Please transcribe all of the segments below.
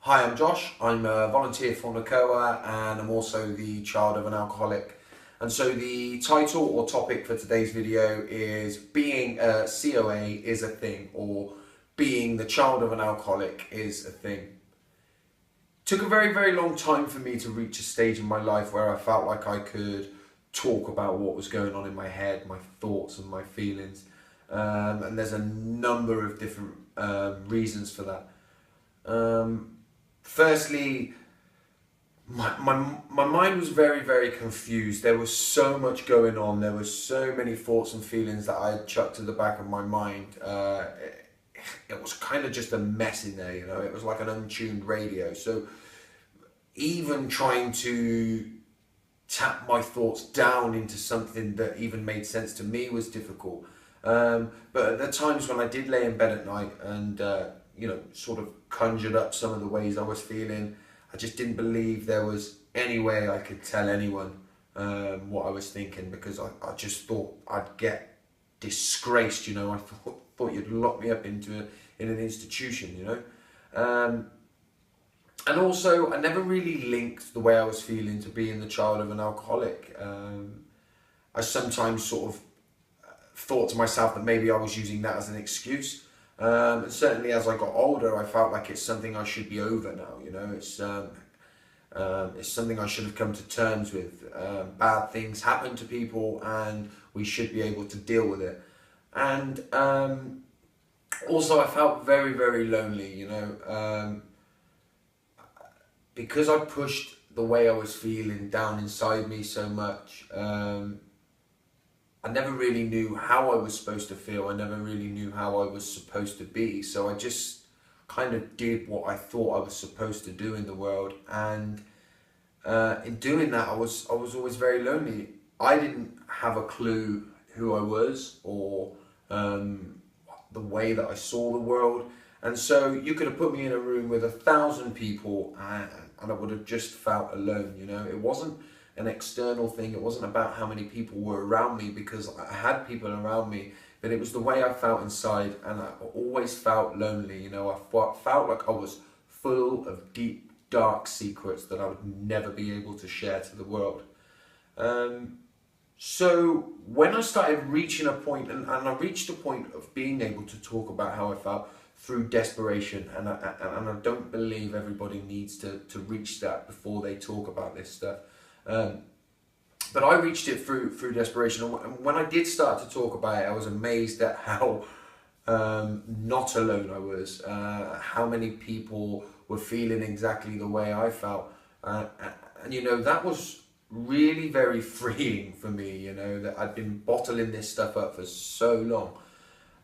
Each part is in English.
Hi, I'm Josh. I'm a volunteer for NacoaUK and I'm also the child of an alcoholic. And so the title or topic for today's video is being a COA is a thing, or being the child of an alcoholic is a thing. Took a very, very long time for me to reach a stage in my life where I felt like I could talk about what was going on in my head, my thoughts and my feelings. And there's a number of different reasons for that. Firstly, my mind was very, very confused. There was so much going on. There was so many thoughts and feelings that I had chucked to the back of my mind. It was kind of just a mess in there, you know. It was like an untuned radio. So even trying to tap my thoughts down into something that even made sense to me was difficult. But at the times when I did lay in bed at night and sort of conjured up some of the ways I was feeling, I just didn't believe there was any way I could tell anyone what I was thinking, because I just thought I'd get disgraced, you know. I thought you'd lock me up in an institution, you know. And also, I never really linked the way I was feeling to being the child of an alcoholic. I sometimes sort of thought to myself that maybe I was using that as an excuse. And certainly as I got older, I felt like it's something I should be over now, you know. It's something I should have come to terms with. Bad things happen to people and we should be able to deal with it. And also I felt very, very lonely, you know. Because I pushed the way I was feeling down inside me so much, I never really knew how I was supposed to feel. I never really knew how I was supposed to be. So I just kind of did what I thought I was supposed to do in the world. And in doing that, I was always very lonely. I didn't have a clue who I was, or the way that I saw the world. And so you could have put me in a room with 1,000 people and I would have just felt alone, you know. It wasn't an external thing. It wasn't about how many people were around me, because I had people around me, but it was the way I felt inside, and I always felt lonely, you know. I felt like I was full of deep, dark secrets that I would never be able to share to the world. So when I started reaching a point, and I reached a point of being able to talk about how I felt through desperation, and I don't believe everybody needs to reach that before they talk about this stuff. But I reached it through desperation, and when I did start to talk about it, I was amazed at how not alone I was, how many people were feeling exactly the way I felt, and you know, that was really very freeing for me, you know, that I'd been bottling this stuff up for so long.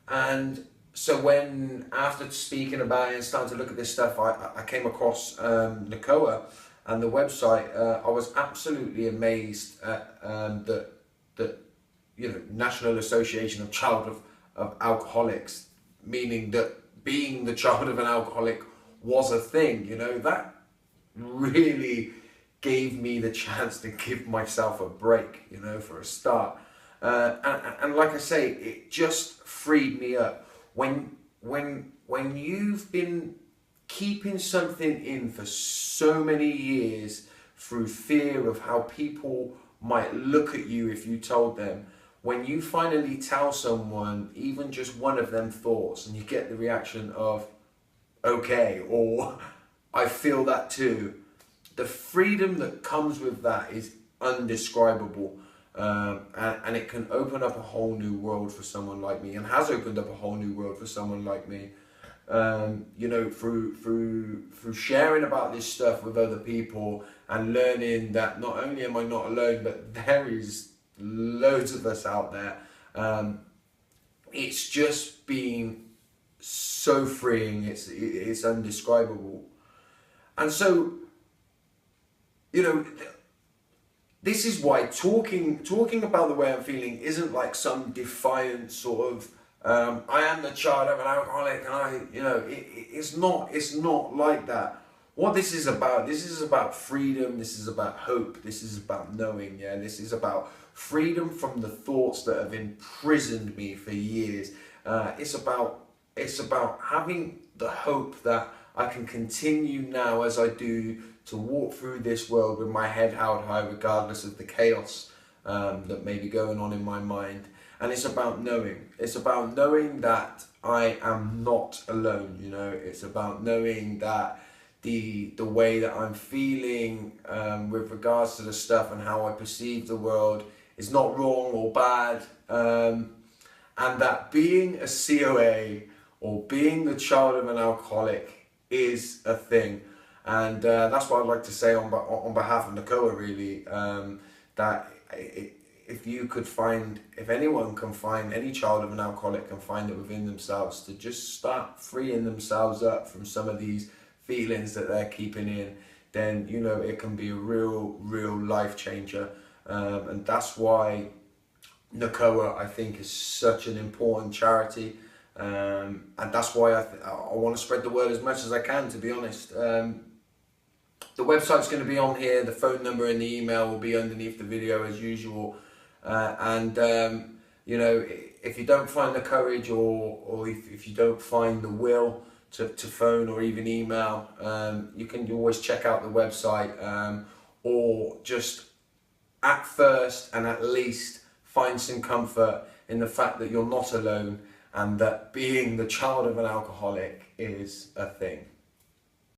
And so when, after speaking about it and starting to look at this stuff, I came across NacoaUK and the website. I was absolutely amazed at that you know, National Association of Child of Alcoholics, meaning that being the child of an alcoholic was a thing, you know. That really gave me the chance to give myself a break, you know, for a start. And like I say, it just freed me up. When you've been keeping something in for so many years through fear of how people might look at you if you told them, when you finally tell someone even just one of them thoughts and you get the reaction of okay, or I feel that too, the freedom that comes with that is undescribable. And it can open up a whole new world for someone like me, and has opened up a whole new world for someone like me. You know, through sharing about this stuff with other people and learning that not only am I not alone, but there is loads of us out there. It's just been so freeing. It's undescribable. And so, you know, this is why talking about the way I'm feeling isn't like some defiant sort of I am the child of an alcoholic, and it's not like that. What this is about freedom. This is about hope. This is about knowing. Yeah, this is about freedom from the thoughts that have imprisoned me for years. It's about having the hope that I can continue now as I do to walk through this world with my head held high regardless of the chaos that may be going on in my mind. And it's about knowing. It's about knowing that I am not alone, you know. It's about knowing that the way that I'm feeling with regards to the stuff and how I perceive the world is not wrong or bad. And that being a COA or being the child of an alcoholic is a thing. And that's what I'd like to say on behalf of NacoaUK, really, that if you could find, if anyone can find, any child of an alcoholic can find it within themselves to just start freeing themselves up from some of these feelings that they're keeping in, then, you know, it can be a real life changer. And that's why NacoaUK, I think, is such an important charity. And that's why I want to spread the word as much as I can, to be honest. The website's going to be on here, the phone number and the email will be underneath the video as usual. You know, if you don't find the courage or if you don't find the will to phone or even email, you can always check out the website, or just at first and at least find some comfort in the fact that you're not alone and that being the child of an alcoholic is a thing.